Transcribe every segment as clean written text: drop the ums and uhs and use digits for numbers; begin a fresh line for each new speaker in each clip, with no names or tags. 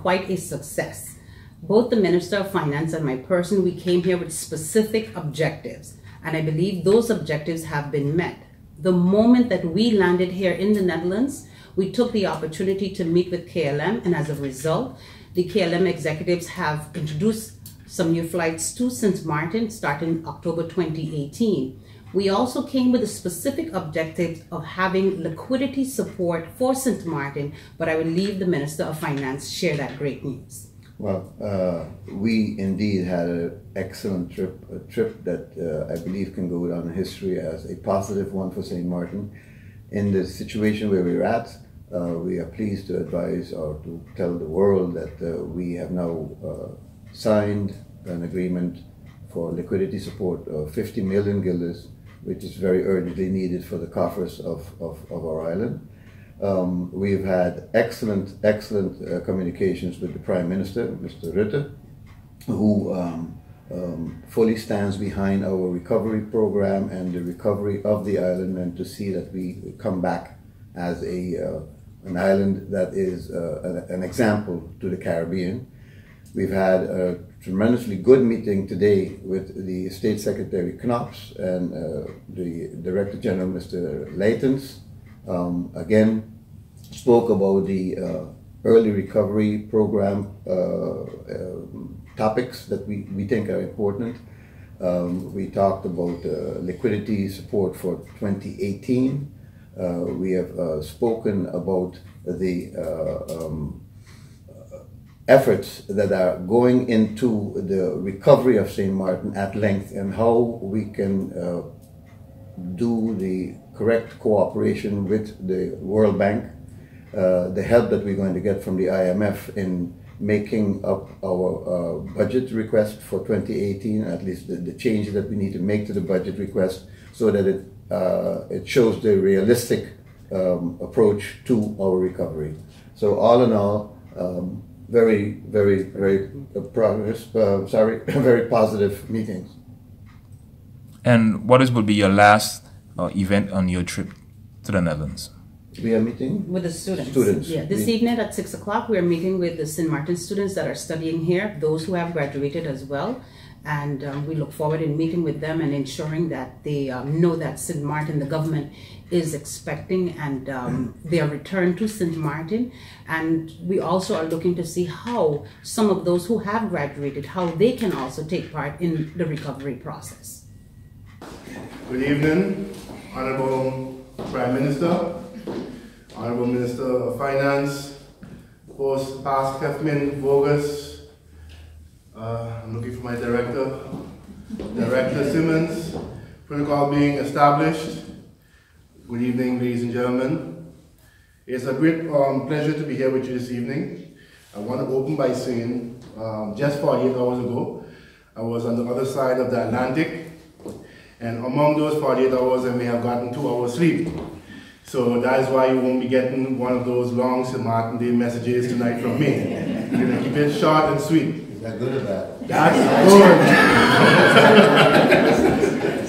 quite a success. Both the Minister of Finance and my person, we came here with specific objectives, and I believe those objectives have been met. The moment that we landed here in the Netherlands, we took the opportunity to meet with KLM, and as a result, the KLM executives have introduced some new flights to St. Martin starting October 2018. We also came with a specific objective of having liquidity support for St. Martin, but I will leave the Minister of Finance share that great news.
Well, we indeed had an excellent trip, a trip that I believe can go down in history as a positive one for St. Martin. In the situation where we're at, we are pleased to advise or to tell the world that we have now signed an agreement for liquidity support of 50 million guilders, which is very urgently needed for the coffers of our island. We've had excellent communications with the Prime Minister, Mr. Rutte, who fully stands behind our recovery program and the recovery of the island, and to see that we come back as an island that is an example to the Caribbean. We've had a tremendously good meeting today with the State Secretary Knops and the Director General, Mr. Leitens. Again, spoke about the early recovery program topics that we think are important. We talked about liquidity support for 2018. We have spoken about the efforts that are going into the recovery of St. Martin at length, and how we can do the correct cooperation with the World Bank, the help that we're going to get from the IMF in making up our budget request for 2018, at least the changes that we need to make to the budget request, so that it shows the realistic approach to our recovery. So all in all, very positive meetings.
And what will be your last event on your trip to the Netherlands?
We are meeting
with the students. Yeah, this evening at 6 o'clock, we are meeting with the St. Martin students that are studying here, those who have graduated as well. And we look forward in meeting with them and ensuring that they know that St. Martin, the government, is expecting and their return to St. Martin. And we also are looking to see how some of those who have graduated, how they can also take part in the recovery process.
Good evening, Honorable Prime Minister, Honorable Minister of Finance, Post Past Kefmin Vogus. I'm looking for my director, Director Simmons. Protocol being established. Good evening, ladies and gentlemen. It's a great pleasure to be here with you this evening. I want to open by saying, just 48 hours ago, I was on the other side of the Atlantic, and among those 48 hours, I may have gotten 2 hours sleep. So that is why you won't be getting one of those long St. Martin Day messages tonight from me. We're going to keep it short and sweet.
Is that good or bad?
That's good.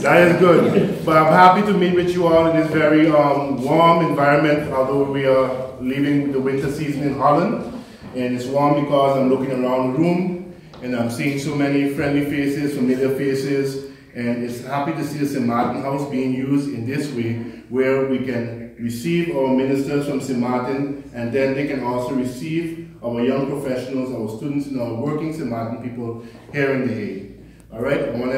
That is good. But I'm happy to meet with you all in this very warm environment, although we are leaving the winter season in Holland. And it's warm because I'm looking around the room and I'm seeing so many friendly faces, familiar faces. And it's happy to see the St. Martin House being used in this way, where we can receive our ministers from St. Martin, and then they can also receive our young professionals, our students, and our working St. Martin people here in The Hague. All right, I want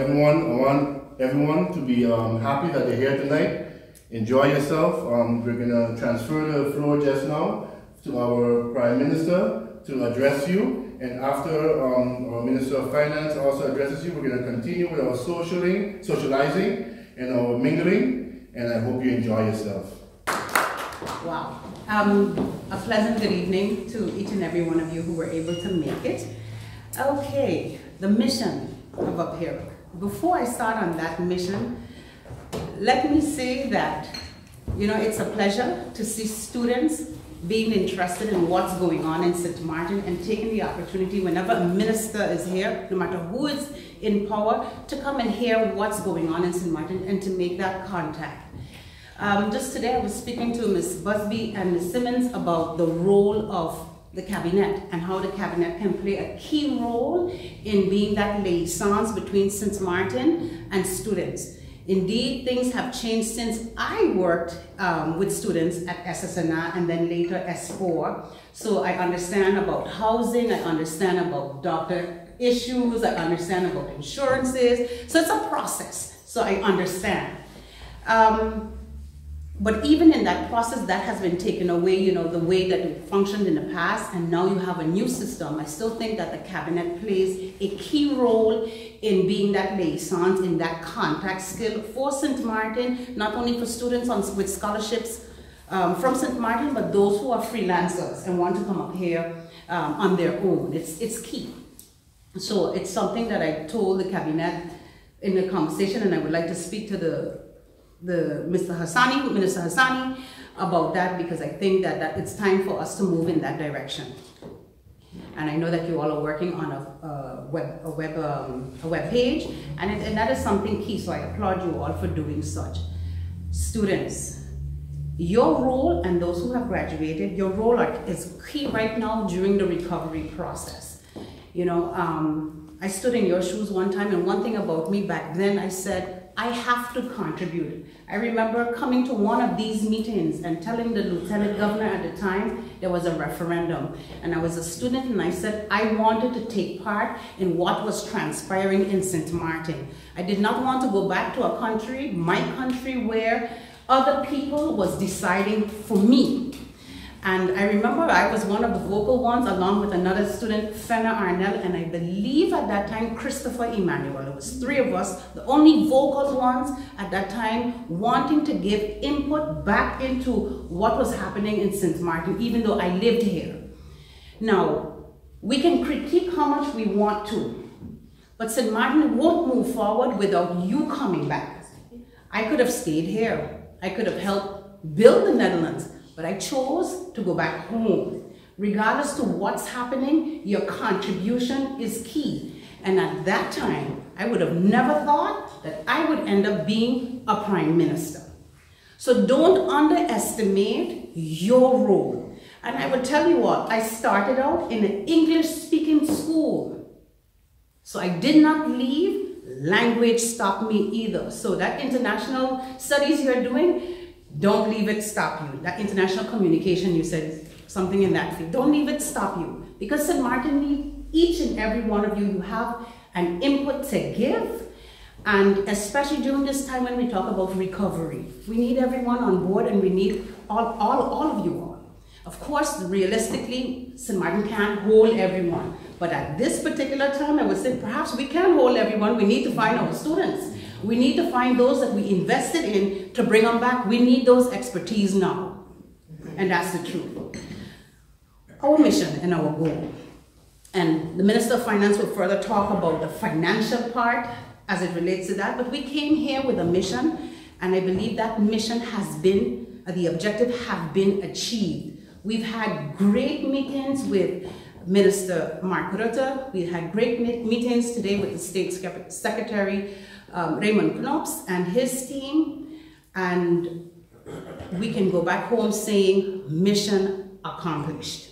everyone to be happy that they're here tonight. Enjoy yourself. We're going to transfer the floor just now to our Prime Minister to address you. And after our Minister of Finance also addresses you, we're going to continue with our socializing and our mingling, and I hope you enjoy yourself.
Wow. A pleasant good evening to each and every one of you who were able to make it. Okay, the mission of Up Here. Before I start on that mission, let me say that, you know, it's a pleasure to see students being interested in what's going on in St. Martin and taking the opportunity whenever a minister is here, no matter who is in power, to come and hear what's going on in St. Martin and to make that contact. Just today I was speaking to Ms. Busby and Ms. Simmons about the role of the cabinet and how the cabinet can play a key role in being that liaisons between St. Martin and students. Indeed, things have changed since I worked with students at SSNR and then later S4. So I understand about housing, I understand about doctor issues, I understand about insurances. So it's a process, so I understand. But even in that process, that has been taken away, you know, the way that it functioned in the past, and now you have a new system. I still think that the cabinet plays a key role in being that liaison, in that contact skill for St. Martin, not only for students with scholarships from St. Martin, but those who are freelancers and want to come up here on their own. It's key. So it's something that I told the cabinet in the conversation, and I would like to speak to the Minister Hassani about that, because I think that it's time for us to move in that direction. And I know that you all are working on a web page, and that is something key, so I applaud you all for doing such. Students, your role, and those who have graduated, your role is key right now during the recovery process. You know, I stood in your shoes one time, and one thing about me back then, I said, I have to contribute. I remember coming to one of these meetings and telling the Lieutenant Governor at the time there was a referendum. And I was a student, and I said I wanted to take part in what was transpiring in St. Martin. I did not want to go back to a country, my country, where other people was deciding for me. And I remember I was one of the vocal ones along with another student, Fenna Arnell, and I believe at that time, Christopher Emmanuel. It was three of us, the only vocal ones at that time, wanting to give input back into what was happening in St. Martin, even though I lived here. Now, we can critique how much we want to, but St. Martin won't move forward without you coming back. I could have stayed here. I could have helped build the Netherlands, but I chose to go back home. Regardless to what's happening, your contribution is key. And at that time, I would have never thought that I would end up being a prime minister. So don't underestimate your role. And I will tell you what, I started out in an English-speaking school. So I did not leave. Language stopped me either. So that international studies you're doing, don't leave it stop you. That international communication, you said something in that field. Don't leave it stop you. Because St. Martin needs each and every one of you. You have an input to give. And especially during this time when we talk about recovery, we need everyone on board, and we need all of you all. Of course, realistically, St. Martin can't hold everyone. But at this particular time, I would say perhaps we can hold everyone. We need to find our students. We need to find those that we invested in to bring them back. We need those expertise now. And that's the truth. Our mission and our goal. And the Minister of Finance will further talk about the financial part as it relates to that. But we came here with a mission, and I believe that mission has been, the objective have been achieved. We've had great meetings with Minister Mark Rutte. We had great meetings today with the State Secretary Raymond Knops and his team, and we can go back home saying mission accomplished.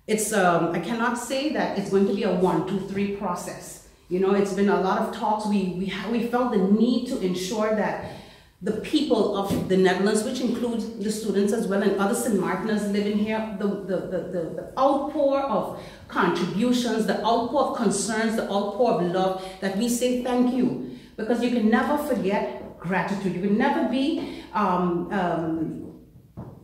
It's I cannot say that it's going to be a 1, 2, 3 process. You know, it's been a lot of talks. We felt the need to ensure that the people of the Netherlands, which includes the students as well and other St. Martiners living here, the outpour of contributions, the outpour of concerns, the outpour of love, that we say thank you. Because you can never forget gratitude. You can never be,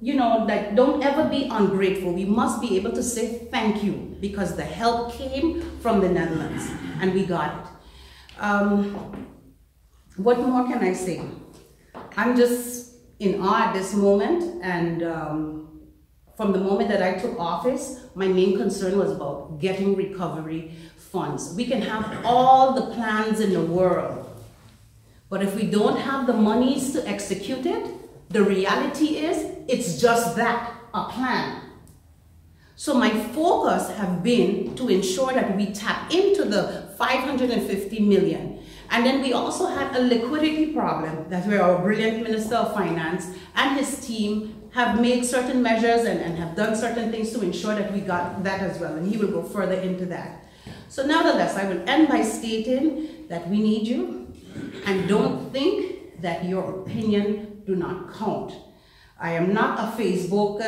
you know, like, don't ever be ungrateful. We must be able to say thank you, because the help came from the Netherlands and we got it. What more can I say? I'm just in awe at this moment, and from the moment that I took office, my main concern was about getting recovery funds. We can have all the plans in the world, but if we don't have the monies to execute it, the reality is it's just that, a plan. So my focus have been to ensure that we tap into the 550 million. And then we also had a liquidity problem. That's where our brilliant Minister of Finance and his team have made certain measures and have done certain things to ensure that we got that as well. And he will go further into that. So nevertheless, I will end by stating that we need you, and don't think that your opinion do not count. I am not a Facebook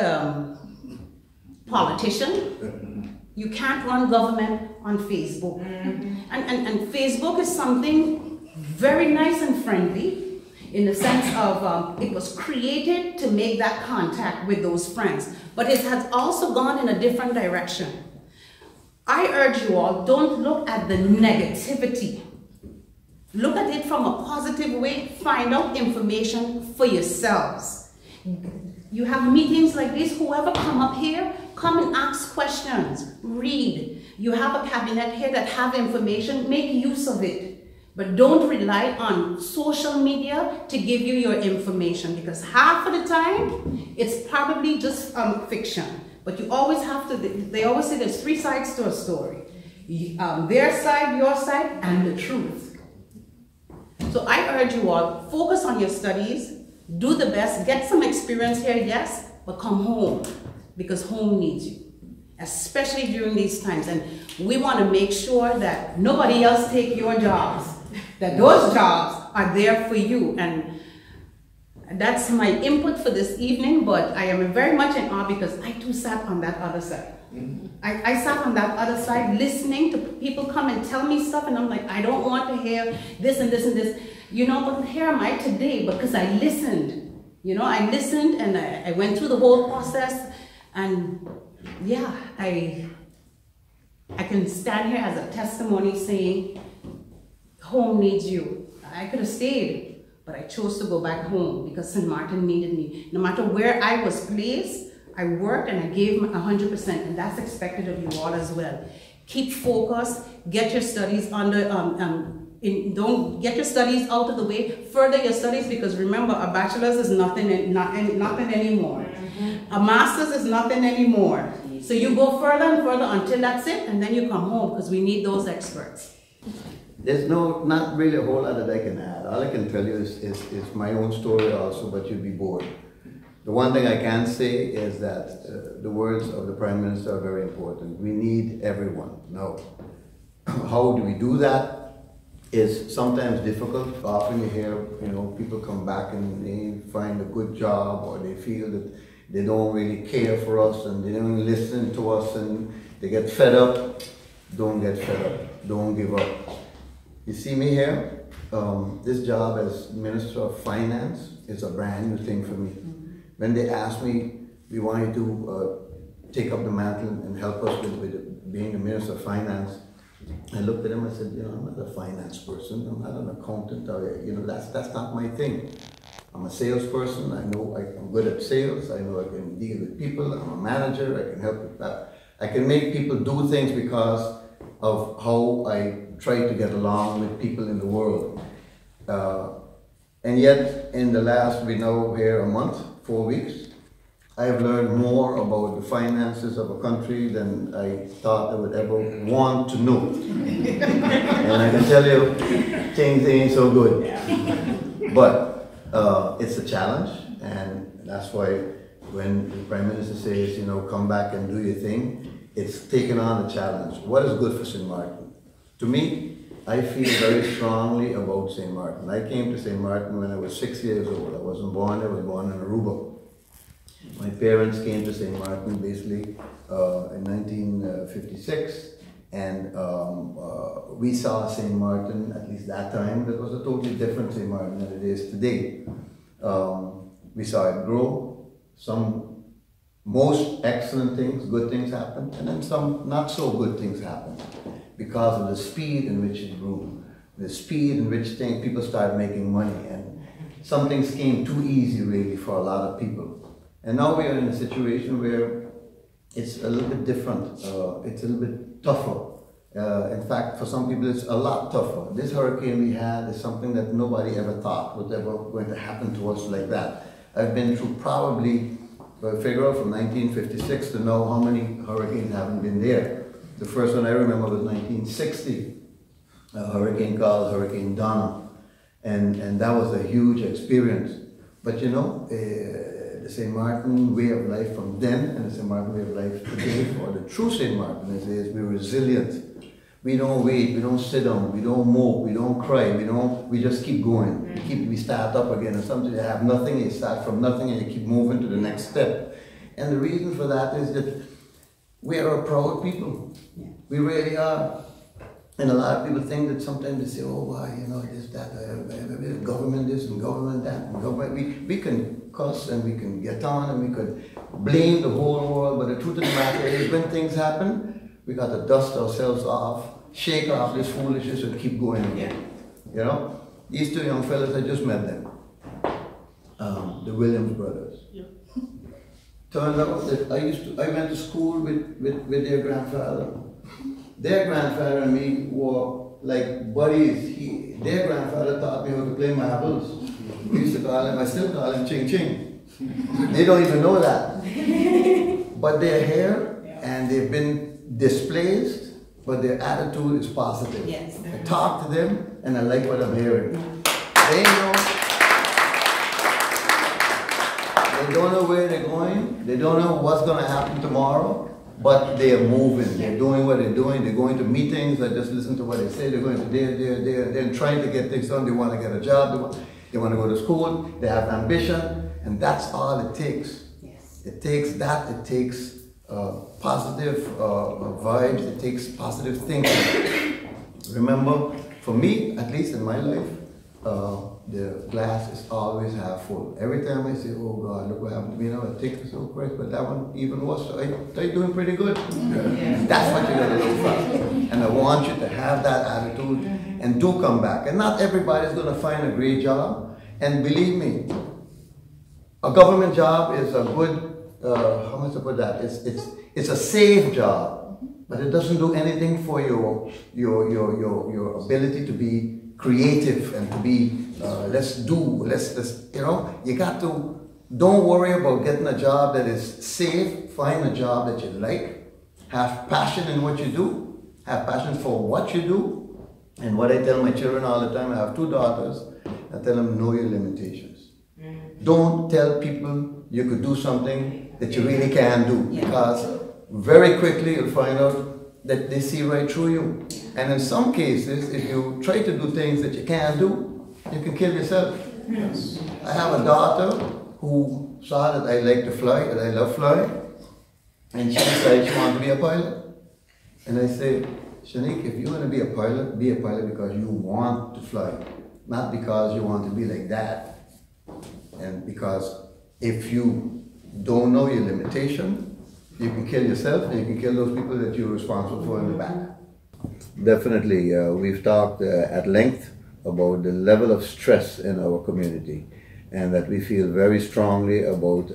politician. You can't run government on Facebook. And Facebook is something very nice and friendly in the sense of it was created to make that contact with those friends. But it has also gone in a different direction. I urge you all, don't look at the negativity. Look at it from a positive way. Find out information for yourselves. You have meetings like this, whoever come up here, come and ask questions, read. You have a cabinet here that have information, make use of it. But don't rely on social media to give you your information, because half of the time, it's probably just fiction. But you always have to, they always say there's 3 sides to a story. Their side, your side, and the truth. So I urge you all, focus on your studies, do the best, get some experience here, yes, but come home, because home needs you, especially during these times. And we want to make sure that nobody else take your jobs, that those jobs are there for you. And that's my input for this evening, but I am very much in awe because I too sat on that other side. I sat on that other side listening to people come and tell me stuff, and I'm like, I don't want to hear this and this and this. You know, but here am I today because I listened. You know, I listened and I went through the whole process, and yeah, I can stand here as a testimony saying, home needs you. I could have stayed, but I chose to go back home because St. Martin needed me. No matter where I was placed, I worked and I gave 100%, and that's expected of you all as well. Keep focused, get your studies under, don't get your studies out of the way, further your studies, because remember, a bachelor's is nothing anymore. A master's is nothing anymore. So you go further and further until that's it, and then you come home, because we need those experts.
There's not really a whole lot that I can add. All I can tell you is my own story also, but you'll be bored. The one thing I can say is that the words of the Prime Minister are very important. We need everyone. Now, how do we do that is sometimes difficult. Often you hear, people come back and they find a good job, or they feel that they don't really care for us and they don't listen to us and they get fed up. Don't get fed up. Don't give up. You see me here? This job as Minister of Finance is a brand new thing for me. When they asked me, we want you to take up the mantle and help us with being the Minister of Finance, I looked at him and said, I'm not a finance person, I'm not an accountant, that's not my thing. I'm a salesperson, I know I'm good at sales, I know I can deal with people, I'm a manager, I can help with that. I can make people do things because of how I try to get along with people in the world. And yet, in the last, we know here a month, 4 weeks, I have learned more about the finances of a country than I thought I would ever want to know. And I can tell you, things ain't so good. But it's a challenge, and that's why when the Prime Minister says, come back and do your thing, it's taken on the challenge. What is good for St. Martin? To me, I feel very strongly about St. Martin. I came to St. Martin when I was 6 years old. I wasn't born there, I was born in Aruba. My parents came to St. Martin basically in 1956, and we saw St. Martin, at least that time, it was a totally different St. Martin than it is today. We saw it grow. Some most excellent things, good things happened, and then some not so good things happened because of the speed in which it grew, the speed in which people started making money, and some things came too easy really for a lot of people. And now we are in a situation where it's a little bit different, it's a little bit tougher. In fact, for some people it's a lot tougher. This hurricane we had is something that nobody ever thought was ever going to happen to us like that. I've been through probably, figure out from 1956 to know how many hurricanes haven't been there. The first one I remember was 1960. a hurricane called Hurricane Donna, and that was a huge experience. But you know, the St. Martin way of life from then and the St. Martin way of life today, or the true St. Martin is we're resilient. We don't wait, we don't sit down, we don't mope, we don't cry, we just keep going. We start up again, and sometimes you have nothing, you start from nothing and you keep moving to the next step. And the reason for that is that we are a proud people.
Yeah.
We really are. And a lot of people think that sometimes they say, oh, well, you know, this, that, government this and government that, and government. We can cuss and we can get on and we could blame the whole world, but the truth of the matter is when things happen, we got to dust ourselves off, shake off this foolishness and keep going again. You know? These two young fellas, I just met them. The Williams brothers. Yeah. Turned out that I went to school with their grandfather. Their grandfather and me were like buddies. Their grandfather taught me how to play marbles. We used to call him, I still call him Ching Ching. They don't even know that. But they're here and they've been displaced, but their attitude is positive.
Yes.
I talk to them and I like what I'm hearing. They don't know where they're going. They don't know what's going to happen tomorrow. But they are moving, they're doing what they're doing, they're going to meetings, I just listen to what they say, they're going to, they're trying to get things done, they want to get a job, they want to go to school, they have ambition, and that's all it takes.
Yes.
It takes that, it takes positive vibes, it takes positive thinking. Remember, for me, at least in my life, the glass is always half full. Every time I say, oh God, look what happened to me now, I think it's so Christ, but that one even worse, so I'm doing pretty good. Yeah. That's what you gotta look for. And I want you to have that attitude and do come back. And not everybody's gonna find a great job. And believe me, a government job is a good, how am I supposed to put that? It's a safe job, but it doesn't do anything for your ability to be creative and to be, let's you know, you got to, don't worry about getting a job that is safe, find a job that you like, have passion in what you do, have passion for what you do, and what I tell my children all the time, I have 2 daughters, I tell them, know your limitations. Don't tell people you could do something that you really can do, because very quickly you'll find out that they see right through you. And in some cases, if you try to do things that you can't do, you can kill yourself. Yes. I have a daughter who saw that I like to fly, that I love flying, and she decided she wanted to be a pilot. And I said, Shanique, if you want to be a pilot because you want to fly, not because you want to be like that. And because if you don't know your limitation, you can kill yourself and you can kill those people that you're responsible for in the back. Definitely, we've talked at length about the level of stress in our community, and that we feel very strongly about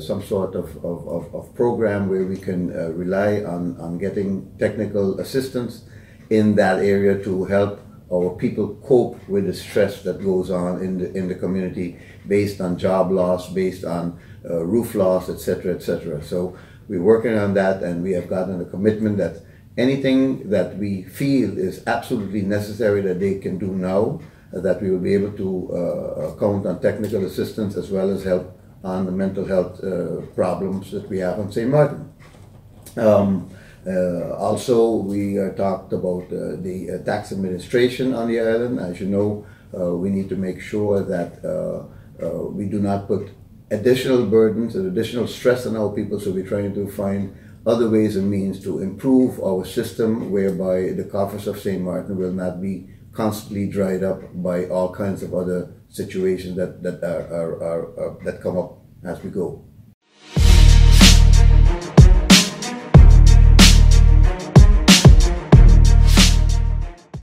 some sort of program where we can rely on getting technical assistance in that area to help our people cope with the stress that goes on in the community based on job loss, based on roof loss, etc., etc. So we're working on that, and we have gotten a commitment that anything that we feel is absolutely necessary that they can do now, that we will be able to count on technical assistance as well as help on the mental health problems that we have on St. Martin. Also, we talked about the tax administration on the island. As you know, we need to make sure that we do not put additional burdens and additional stress on our people, so we're trying to find other ways and means to improve our system whereby the coffers of St. Martin will not be constantly dried up by all kinds of other situations that come up as we go.